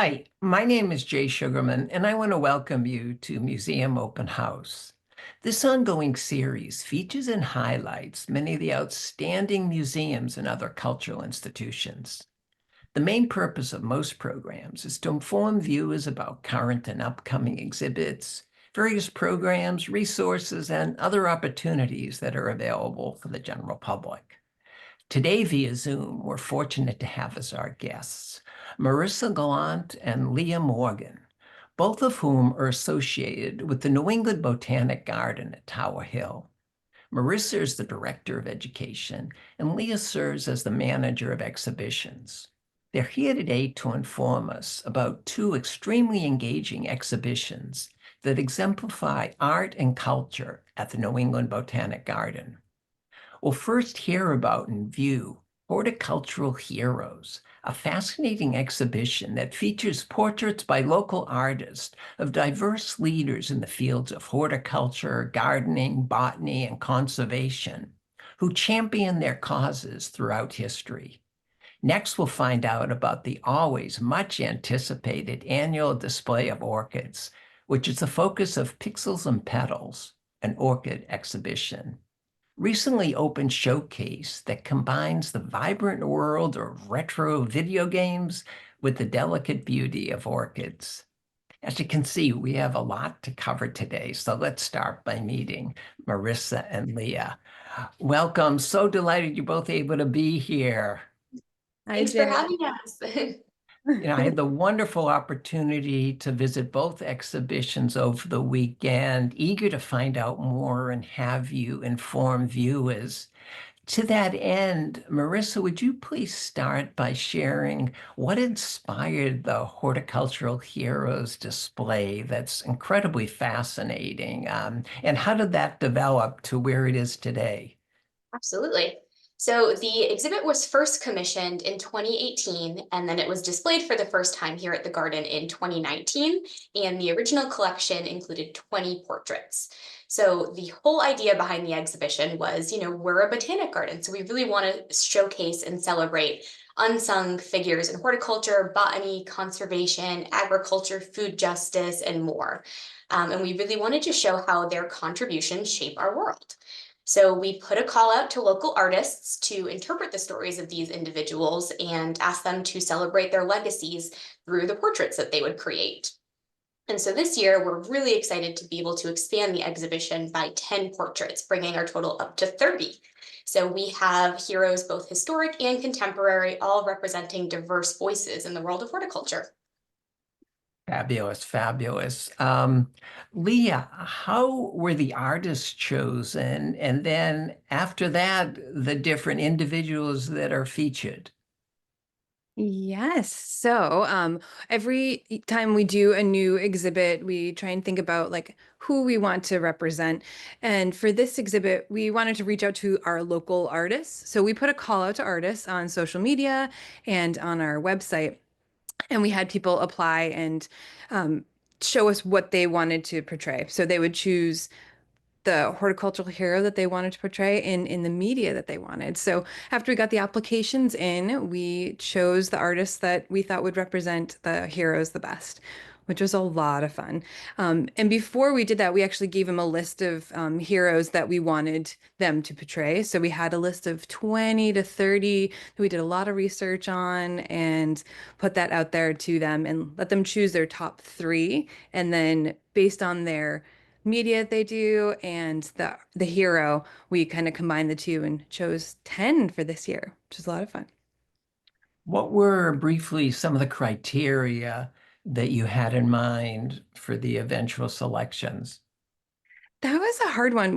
Hi, my name is Jay Sugarman, and I want to welcome you to Museum Open House. This ongoing series features and highlights many of the outstanding museums and other cultural institutions. The main purpose of most programs is to inform viewers about current and upcoming exhibits, various programs, resources, and other opportunities that are available for the general public. Today, via Zoom, we're fortunate to have as our guests Marissa Gallant and Leah Morgan, both of whom are associated with the New England Botanic Garden at Tower Hill. Marissa is the Director of Education, and Leah serves as the Manager of Exhibitions. They're here today to inform us about two extremely engaging exhibitions that exemplify art and culture at the New England Botanic Garden. We'll first hear about and view Horticultural Heroes, a fascinating exhibition that features portraits by local artists of diverse leaders in the fields of horticulture, gardening, botany, and conservation, who champion their causes throughout history. Next, we'll find out about the always much anticipated annual display of orchids, which is the focus of Pixels and Petals, an orchid exhibition recently opened showcase that combines the vibrant world of retro video games with the delicate beauty of orchids. As you can see, we have a lot to cover today, so let's start by meeting Marissa and Leah. Welcome. So delighted you're both able to be here. Hi, Thanks for Jay. having us. I had the wonderful opportunity to visit both exhibitions over the weekend, eager to find out more and have you inform viewers. To that end, Marissa, would you please start by sharing what inspired the Horticultural Heroes display that's incredibly fascinating, and how did that develop to where it is today? Absolutely. So the exhibit was first commissioned in 2018, and then it was displayed for the first time here at the garden in 2019. And the original collection included 20 portraits. So the whole idea behind the exhibition was, we're a botanic garden, so we really want to showcase and celebrate unsung figures in horticulture, botany, conservation, agriculture, food justice, and more. And we really wanted to show how their contributions shape our world. So we put a call out to local artists to interpret the stories of these individuals and ask them to celebrate their legacies through the portraits that they would create. And so this year, we're really excited to be able to expand the exhibition by 10 portraits, bringing our total up to 30. So we have heroes, both historic and contemporary, all representing diverse voices in the world of horticulture. Fabulous, fabulous. Leah, how were the artists chosen? And then after that, the different individuals that are featured? Yes. So every time we do a new exhibit, we try and think about like who we want to represent. And for this exhibit, we wanted to reach out to our local artists. So we put a call out to artists on social media and on our website. And we had people apply and show us what they wanted to portray. So they would choose the horticultural hero that they wanted to portray in the media that they wanted. So after we got the applications in, we chose the artists that we thought would represent the heroes the best, which was a lot of fun. And before we did that, we actually gave them a list of heroes that we wanted them to portray. So we had a list of 20 to 30 that we did a lot of research on and put that out there to them and let them choose their top three. And then based on their media they do and the hero, we kind of combined the two and chose 10 for this year, which is a lot of fun. What were briefly some of the criteria that you had in mind for the eventual selections? That was a hard one.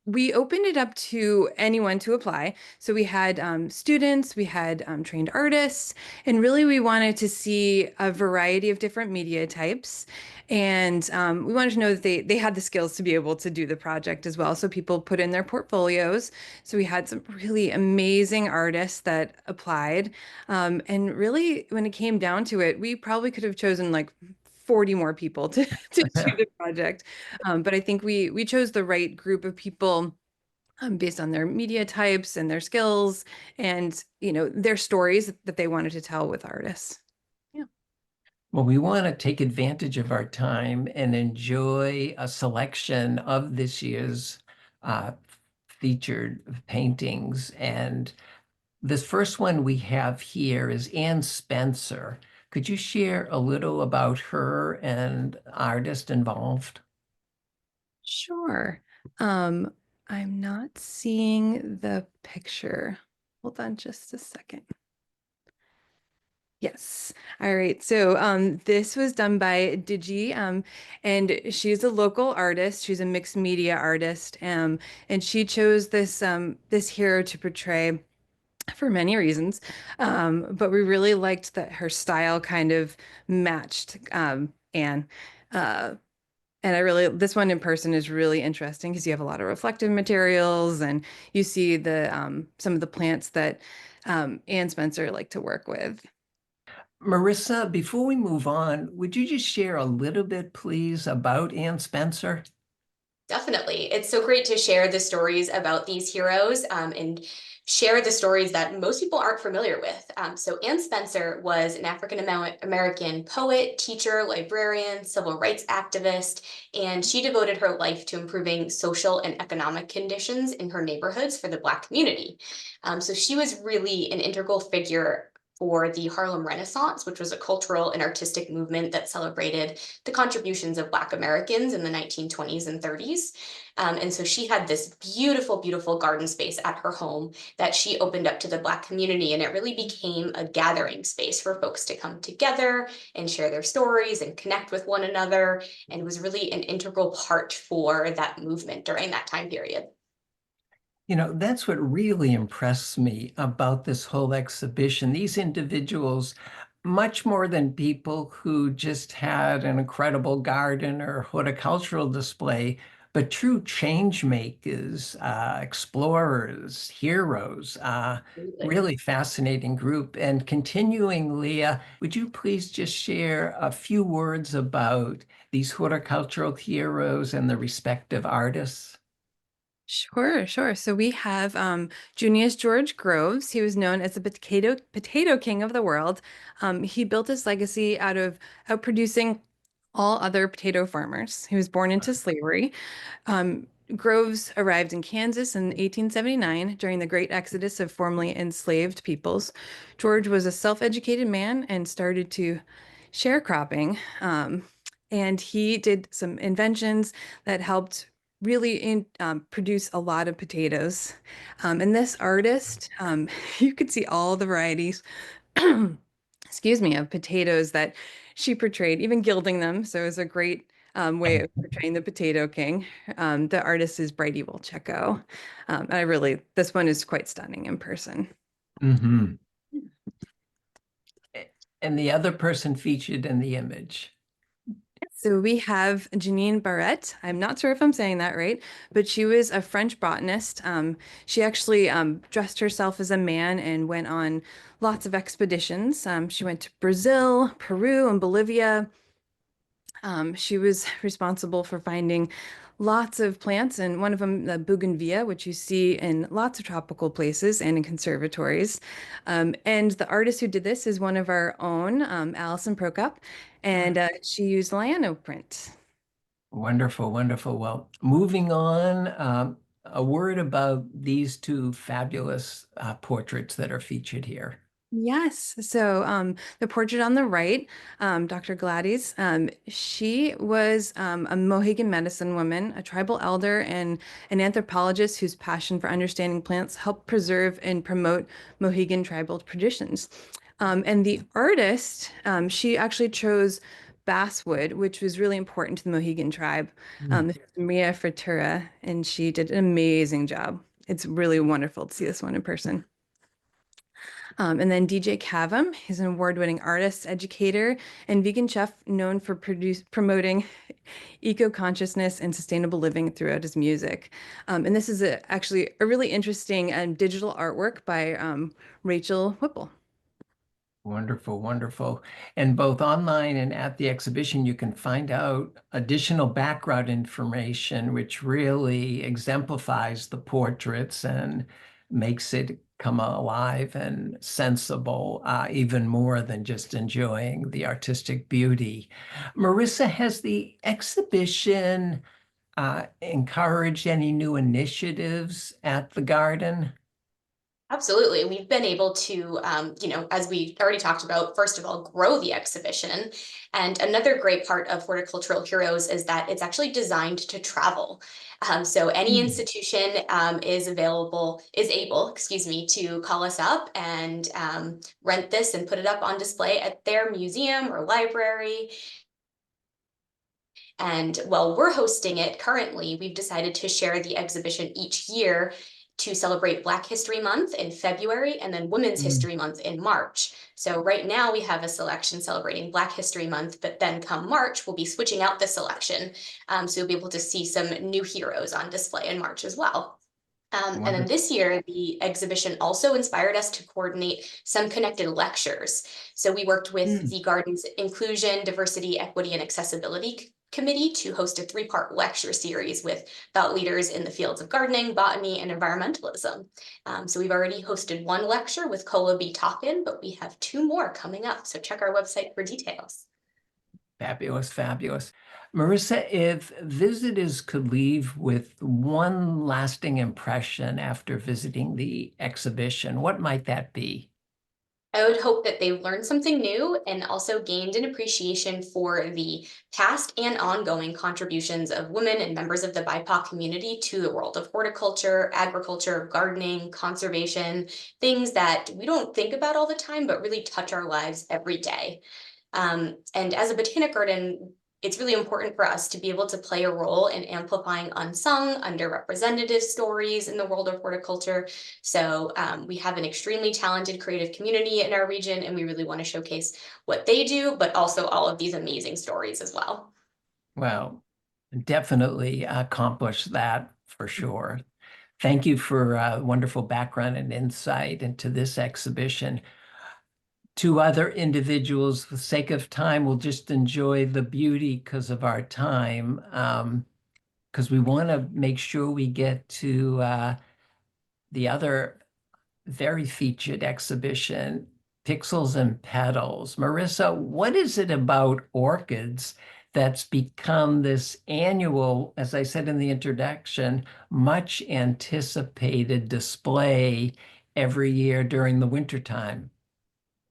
We opened it up to anyone to apply. So we had students, we had trained artists, and really we wanted to see a variety of different media types. And we wanted to know that they had the skills to be able to do the project as well. So people put in their portfolios. So we had some really amazing artists that applied. And really, when it came down to it, we probably could have chosen like 40 more people to do the project. But I think we chose the right group of people based on their media types and their skills and, their stories that they wanted to tell with artists. Yeah. Well, we want to take advantage of our time and enjoy a selection of this year's uh, featured paintings. And this first one we have here is Anne Spencer. Could you share a little about her and artist involved? Sure. Um, I'm not seeing the picture. Hold on just a second. Yes. All right. So this was done by Digi, and she's a local artist. She's a mixed media artist, and she chose this hero to portray for many reasons. But we really liked that her style kind of matched Anne. Uh, and this one in person is really interesting because you have a lot of reflective materials and you see the some of the plants that Anne Spencer liked to work with. Marissa, before we move on, would you just share a little bit, please, about Anne Spencer? Definitely. It's so great to share the stories about these heroes and share the stories that most people aren't familiar with. So Anne Spencer was an African American poet, teacher, librarian, civil rights activist, and she devoted her life to improving social and economic conditions in her neighborhoods for the Black community. So she was really an integral figure for the Harlem Renaissance, which was a cultural and artistic movement that celebrated the contributions of Black Americans in the 1920s and 30s. And so she had this beautiful, beautiful garden space at her home that she opened up to the Black community. And it really became a gathering space for folks to come together and share their stories and connect with one another. And it was really an integral part for that movement during that time period. You know, that's what really impressed me about this whole exhibition. These individuals, much more than people who just had an incredible garden or horticultural display, but true change makers, explorers, heroes, Absolutely. really fascinating group. And continuing, Leah, would you please just share a few words about these horticultural heroes and the respective artists? Sure, sure. So we have Junius George Groves. He was known as the potato king of the world. He built his legacy out of outproducing all other potato farmers. He was born into slavery. Groves arrived in Kansas in 1879 during the Great Exodus of formerly enslaved peoples. George was a self-educated man and started to sharecropping. And he did some inventions that helped really produce a lot of potatoes. And this artist, you could see all the varieties, excuse me, of potatoes that she portrayed, even gilding them. So it was a great way of portraying the Potato King. The artist is Brady Wolcheco. This one is quite stunning in person. Mhm. And the other person featured in the image. So we have Janine Barrette. I'm not sure if I'm saying that right, but she was a French botanist. She actually dressed herself as a man and went on lots of expeditions. She went to Brazil, Peru, and Bolivia. She was responsible for finding lots of plants, and one of them, the bougainvillea, which you see in lots of tropical places and in conservatories. And the artist who did this is one of our own, Alison Prokop, and she used Liano print. Wonderful, wonderful. Well, moving on, a word about these two fabulous portraits that are featured here. Yes. So the portrait on the right, Dr. Gladys, she was a Mohegan medicine woman, a tribal elder, and an anthropologist whose passion for understanding plants helped preserve and promote Mohegan tribal traditions. And the artist, she actually chose basswood, which was really important to the Mohegan tribe. Mm. This is Maria Fritura, and she did an amazing job. It's really wonderful to see this one in person. And then DJ Cavum, he's an award-winning artist, educator, and vegan chef known for promoting eco-consciousness and sustainable living throughout his music. And this is actually a really interesting digital artwork by Rachel Whipple. Wonderful, wonderful. And both online and at the exhibition, you can find out additional background information, which really exemplifies the portraits and makes it come alive and sensible, even more than just enjoying the artistic beauty. Marissa, has the exhibition encouraged any new initiatives at the garden? Absolutely. We've been able to, as we already talked about, first of all, grow the exhibition. And another great part of Horticultural Heroes is that it's actually designed to travel. So any institution is able, excuse me, to call us up and rent this and put it up on display at their museum or library. And while we're hosting it currently, we've decided to share the exhibition each year to celebrate Black History Month in February and then Women's History Month in March. So right now we have a selection celebrating Black History Month, but then come March, we'll be switching out the selection. So you'll be able to see some new heroes on display in March as well. And then this year, the exhibition also inspired us to coordinate some connected lectures. So we worked with the garden's Inclusion, Diversity, Equity, and Accessibility Committee to host a 3-part lecture series with thought leaders in the fields of gardening, botany, and environmentalism. So we've already hosted 1 lecture with Kola B. Talkin, but we have 2 more coming up. So check our website for details. Fabulous, fabulous. Marissa, if visitors could leave with one lasting impression after visiting the exhibition, what might that be? I would hope that they've learned something new and also gained an appreciation for the past and ongoing contributions of women and members of the BIPOC community to the world of horticulture, agriculture, gardening, conservation, things that we don't think about all the time, but really touch our lives every day. And as a botanic garden, it's really important for us to be able to play a role in amplifying unsung, underrepresented stories in the world of horticulture. So we have an extremely talented creative community in our region, and we really want to showcase what they do, but also all of these amazing stories as well. Well, definitely accomplish that for sure. Thank you for wonderful background and insight into this exhibition. To other individuals, for the sake of time, we'll just enjoy the beauty because of our time, because we want to make sure we get to the other very featured exhibition, Pixels and Petals. Marissa, what is it about orchids that's become this annual, as I said in the introduction, much anticipated display every year during the wintertime?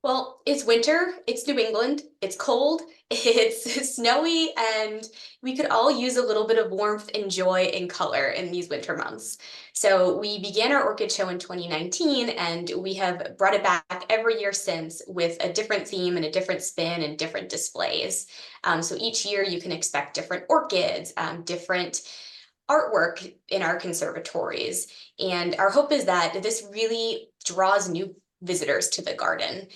Well, it's winter, it's New England, it's cold, it's snowy, and we could all use a little bit of warmth and joy and color in these winter months. So we began our orchid show in 2019, and we have brought it back every year since with a different theme and a different spin and different displays. So each year you can expect different orchids, different artwork in our conservatories. And our hope is that this really draws new visitors to the garden,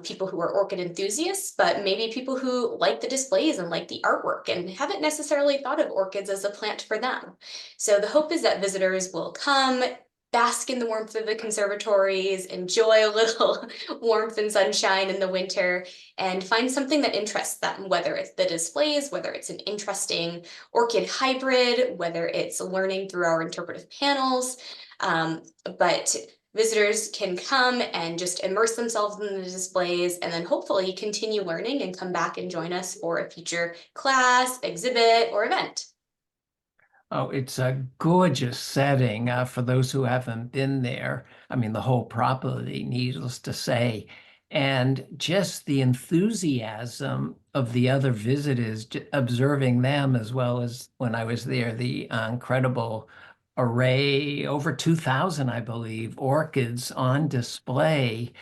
people who are orchid enthusiasts, but maybe people who like the displays and like the artwork and haven't necessarily thought of orchids as a plant for them. So the hope is that visitors will come, bask in the warmth of the conservatories, enjoy a little warmth and sunshine in the winter, and find something that interests them, whether it's the displays, whether it's an interesting orchid hybrid, whether it's learning through our interpretive panels. But visitors can come and just immerse themselves in the displays and then hopefully continue learning and come back and join us for a future class, exhibit, or event. Oh, it's a gorgeous setting for those who haven't been there. I mean, the whole property, needless to say. And just the enthusiasm of the other visitors, observing them as well as when I was there, the incredible array, over 2,000, I believe, orchids on display.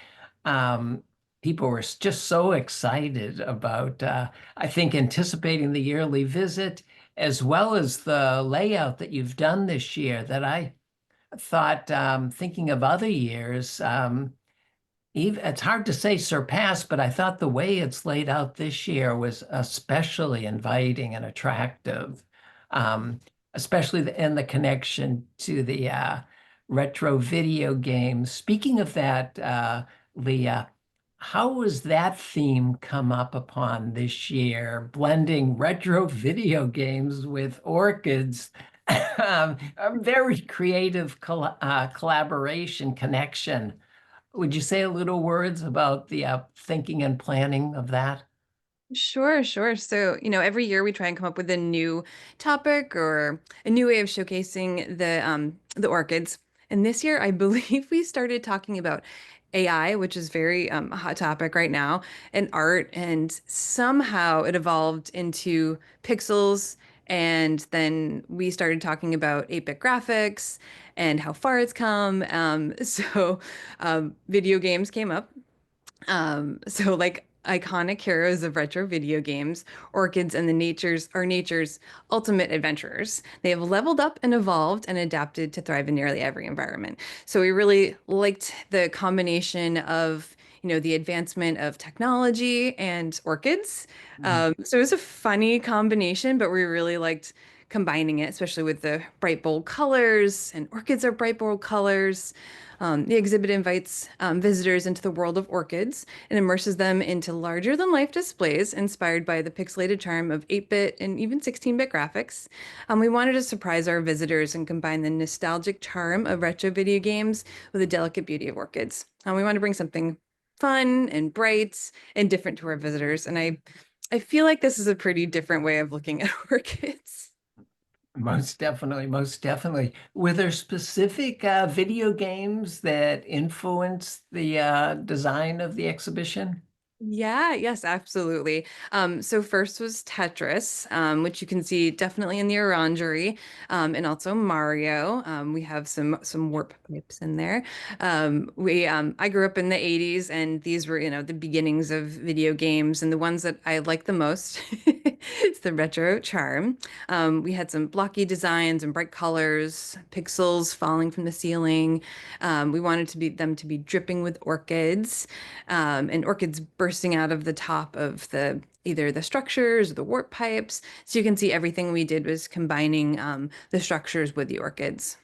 Um, People were just so excited about, I think, anticipating the yearly visit, as well as the layout that you've done this year that I thought, thinking of other years, even, it's hard to say surpassed, but I thought the way it's laid out this year was especially inviting and attractive, um, especially in the connection to the retro video games. Speaking of that, Leah, how was that theme come up upon this year, blending retro video games with orchids? A very creative collaboration connection. Would you say a little words about the thinking and planning of that? Sure, sure. So, every year we try and come up with a new topic or a new way of showcasing the orchids. And this year, I believe we started talking about AI, which is very a hot topic right now, and art. And somehow it evolved into pixels. And then we started talking about 8-bit graphics and how far it's come. Video games came up. So like iconic heroes of retro video games, orchids and the natures are nature's ultimate adventurers. They have leveled up and evolved and adapted to thrive in nearly every environment. So we really liked the combination of, the advancement of technology and orchids. Mhm. So it was a funny combination, but we really liked combining it, especially with the bright, bold colors, and orchids are bright, bold colors. The exhibit invites visitors into the world of orchids and immerses them into larger than life displays inspired by the pixelated charm of 8-bit and even 16-bit graphics. We wanted to surprise our visitors and combine the nostalgic charm of retro video games with the delicate beauty of orchids. We want to bring something fun and bright and different to our visitors. And I feel like this is a pretty different way of looking at orchids. Most definitely, most definitely. Were there specific video games that influenced the design of the exhibition? Yeah, yes, absolutely. So first was Tetris, which you can see definitely in the orangery, and also Mario. We have some warp pipes in there. I grew up in the 80s, and these were, the beginnings of video games, and the ones that I like the most. It's the retro charm. We had some blocky designs and bright colors, pixels falling from the ceiling. We wanted them to be dripping with orchids, and orchids bursting out of the top of either the structures or the warp pipes. So you can see everything we did was combining the structures with the orchids.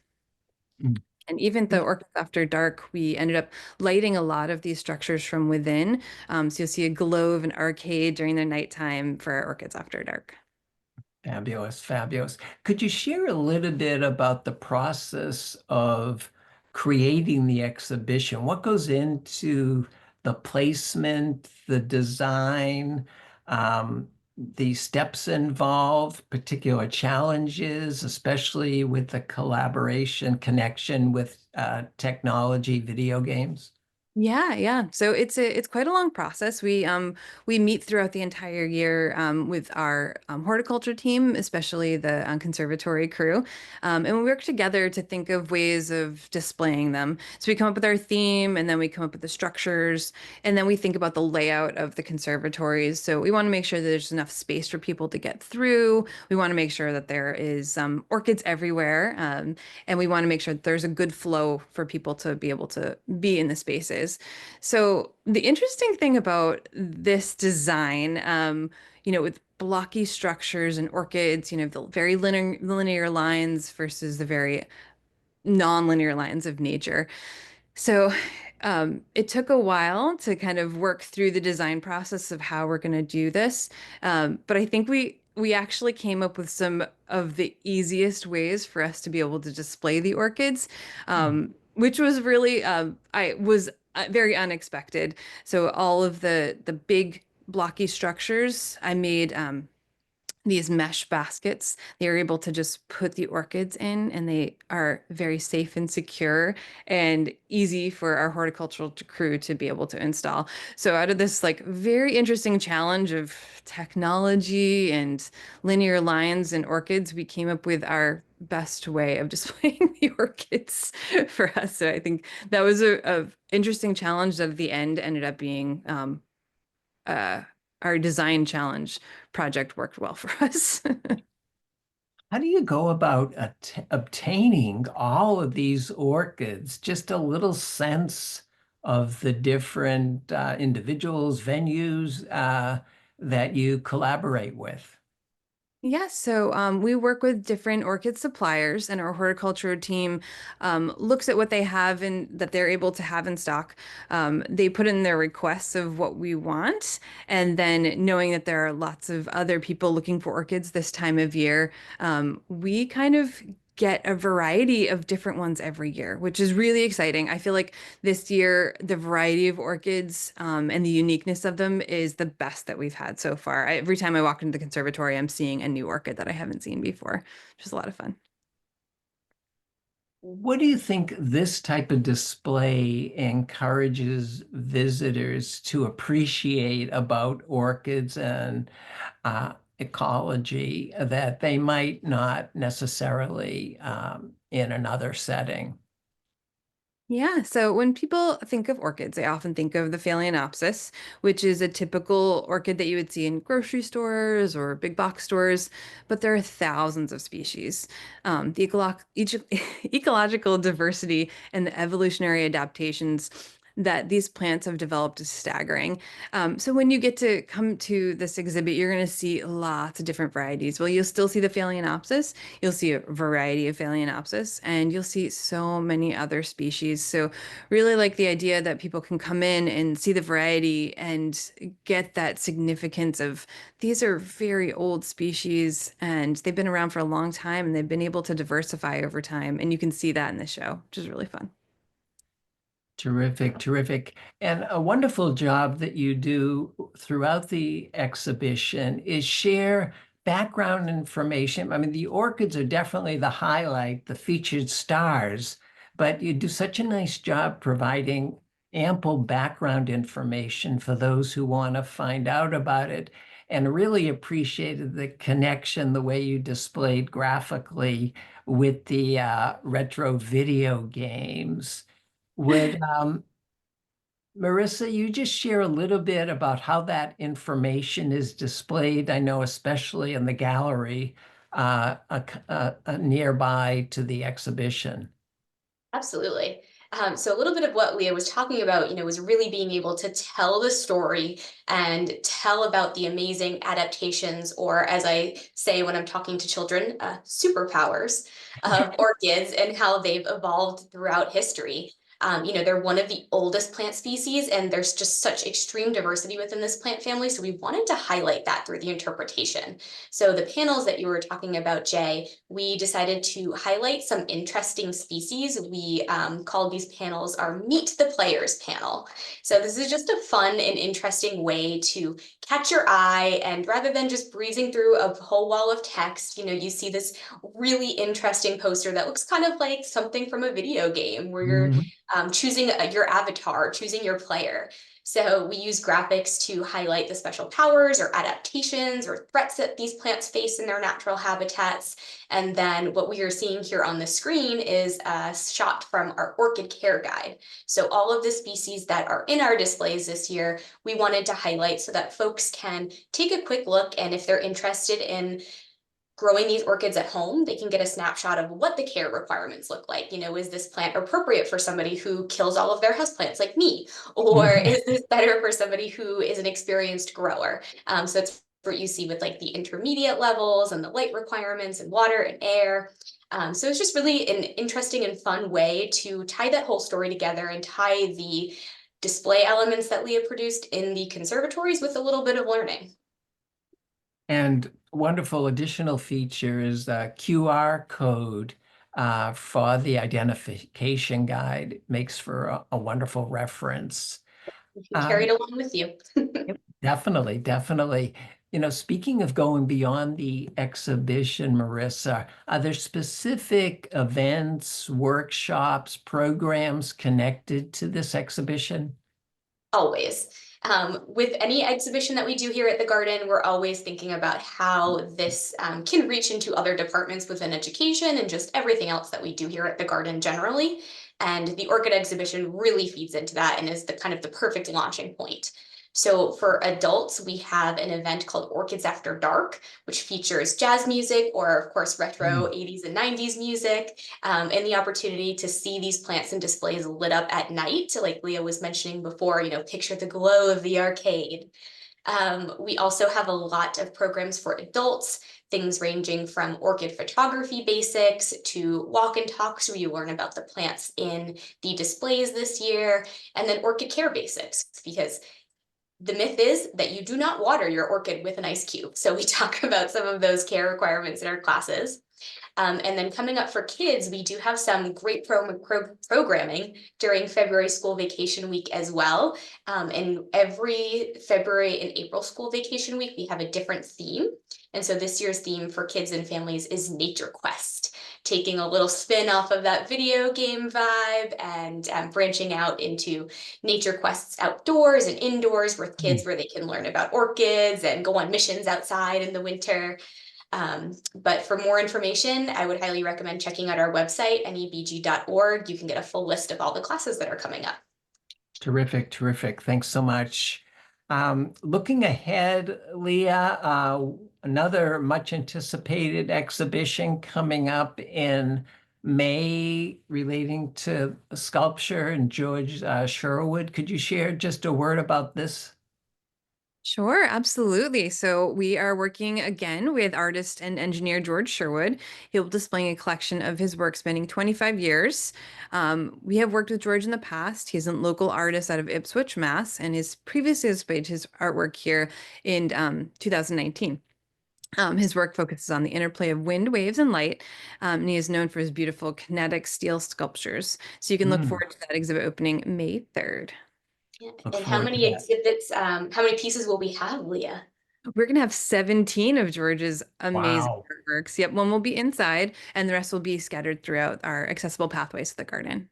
Mm. And even the orchids after dark, we ended up lighting a lot of these structures from within. So you'll see a glow of an arcade during the nighttime for our orchids after dark. Fabulous, fabulous. Could you share a little bit about the process of creating the exhibition? What goes into the placement, the design, the steps involved, particular challenges, especially with the collaboration connection with technology, video games? Yeah, yeah. So it's quite a long process. We meet throughout the entire year with our horticulture team, especially the conservatory crew, and we work together to think of ways of displaying them. So we come up with our theme, and then we come up with the structures, and then we think about the layout of the conservatories. So we want to make sure that there's enough space for people to get through. We want to make sure that there is orchids everywhere, and we want to make sure that there's a good flow for people to be able to be in the spaces. So the interesting thing about this design, with blocky structures and orchids, the very linear lines versus the very non-linear lines of nature. So it took a while to kind of work through the design process of how we're going to do this. But I think we actually came up with some of the easiest ways for us to be able to display the orchids, which was really I was very unexpected. So all of the big blocky structures, I made these mesh baskets. They are able to just put the orchids in, and they are very safe and secure and easy for our horticultural crew to be able to install. So out of this like very interesting challenge of technology and linear lines and orchids, we came up with our best way of displaying the orchids for us. So I think that was a interesting challenge that at the end ended up being uh, our design challenge project worked well for us. How do you go about obtaining all of these orchids? Just a little sense of the different individuals, venues that you collaborate with. Yes, so we work with different orchid suppliers, and our horticulture team looks at what they have and that they're able to have in stock. They put in their requests of what we want, and then knowing that there are lots of other people looking for orchids this time of year, we kind of get a variety of different ones every year, which is really exciting. I feel like this year, the variety of orchids and the uniqueness of them is the best that we've had so far. Every time I walk into the conservatory, I'm seeing a new orchid that I haven't seen before, which is a lot of fun. What do you think this type of display encourages visitors to appreciate about orchids and ecology that they might not necessarily in another setting? Yeah, so when people think of orchids, they often think of the Phalaenopsis, which is a typical orchid that you would see in grocery stores or big box stores, but there are thousands of species. Each ecological diversity and the evolutionary adaptations that these plants have developed is staggering. So when you get to come to this exhibit, you're going to see lots of different varieties. Well, you'll still see the Phalaenopsis, you'll see a variety of Phalaenopsis, and you'll see so many other species. So really like the idea that people can come in and see the variety and get that significance of these are very old species and they've been around for a long time and they've been able to diversify over time. And you can see that in the show, which is really fun. Terrific, terrific. And a wonderful job that you do throughout the exhibition is share background information. I mean, the orchids are definitely the highlight, the featured stars, but you do such a nice job providing ample background information for those who want to find out about it. And really appreciated the connection, the way you displayed graphically with the retro video games. Would Marissa, you just share a little bit about how that information is displayed? I know especially in the gallery nearby to the exhibition. Absolutely. So a little bit of what Leah was talking about, was really being able to tell the story and tell about the amazing adaptations, or as I say when I'm talking to children, superpowers of orchids and how they've evolved throughout history. They're one of the oldest plant species, and there's just such extreme diversity within this plant family. So we wanted to highlight that through the interpretation. So the panels that you were talking about, Jay, we decided to highlight some interesting species. We called these panels our Meet the Players panel. So this is just a fun and interesting way to catch your eye, and rather than just breezing through a whole wall of text, you see this really interesting poster that looks kind of like something from a video game where you're Mhm. choosing your avatar, choosing your player. So we use graphics to highlight the special powers or adaptations or threats that these plants face in their natural habitats. And then what we are seeing here on the screen is a shot from our orchid care guide. So all of the species that are in our displays this year, we wanted to highlight so that folks can take a quick look, and if they're interested in growing these orchids at home, they can get a snapshot of what the care requirements look like. Is this plant appropriate for somebody who kills all of their houseplants like me? Or is this better for somebody who is an experienced grower? So it's what you see with like the intermediate levels and the light requirements and water and air. So it's just really an interesting and fun way to tie that whole story together and tie the display elements that Leah produced in the conservatories with a little bit of learning. And wonderful additional feature is a QR code for the identification guide. It makes for a wonderful reference. You can carry it along with you. Yep, definitely, definitely. Speaking of going beyond the exhibition, Marissa, are there specific events, workshops, programs connected to this exhibition? Always. With any exhibition that we do here at the garden, we're always thinking about how this can reach into other departments within education and just everything else that we do here at the garden generally. And the Orchid Exhibition really feeds into that and is the kind of the perfect launching point. So for adults, we have an event called Orchids After Dark, which features jazz music or, of course, retro 80s and 90s music, and the opportunity to see these plants and displays lit up at night. Like Leah was mentioning before, picture the glow of the arcade. We also have a lot of programs for adults, things ranging from orchid photography basics to walk and talks where you learn about the plants in the displays this year, and then orchid care basics, because the myth is that you do not water your orchid with an ice cube. So we talk about some of those care requirements in our classes. And then coming up for kids, we do have some great programming during February school vacation week as well. And every February and April school vacation week, we have a different theme. And so this year's theme for kids and families is Nature Quest, taking a little spin off of that video game vibe and branching out into nature quests outdoors and indoors with kids where they can learn about orchids and go on missions outside in the winter. But for more information, I would highly recommend checking out our website, nebg.org. You can get a full list of all the classes that are coming up. Terrific, terrific. Thanks so much. Looking ahead, Leah, another much anticipated exhibition coming up in May relating to sculpture and George Sherwood. Could you share just a word about this? Sure, absolutely. So we are working again with artist and engineer George Sherwood. He'll be displaying a collection of his work spanning 25 years. We have worked with George in the past. He's a local artist out of Ipswich, Mass, and has previously displayed his artwork here in 2019. His work focuses on the interplay of wind, waves, and light, and he is known for his beautiful kinetic steel sculptures. So you can look forward to that exhibit opening May 3rd. Yeah. Look And how forward to many that. exhibits, how many pieces will we have, Leah? We're going to have 17 of George's amazing Wow. artworks. Yep, one will be inside, and the rest will be scattered throughout our accessible pathways to the garden.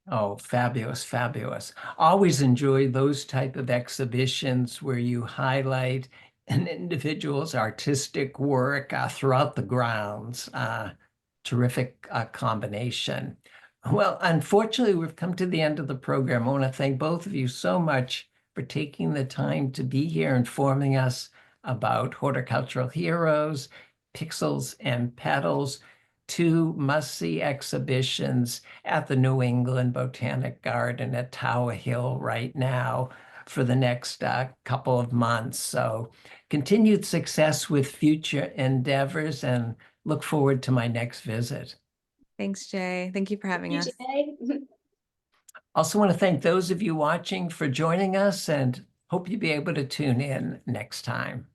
Oh, fabulous, fabulous. Always enjoy those type of exhibitions where you highlight an individual's artistic work throughout the grounds. Terrific combination. Well, unfortunately, we've come to the end of the program. I want to thank both of you so much for taking the time to be here informing us about Horticultural Heroes, Pixels and Petals, two must-see exhibitions at the New England Botanic Garden at Tower Hill right now for the next couple of months. So continued success with future endeavors and look forward to my next visit. Thanks, Jay. Thank you for having us. Also want to thank those of you watching for joining us and hope you'll be able to tune in next time.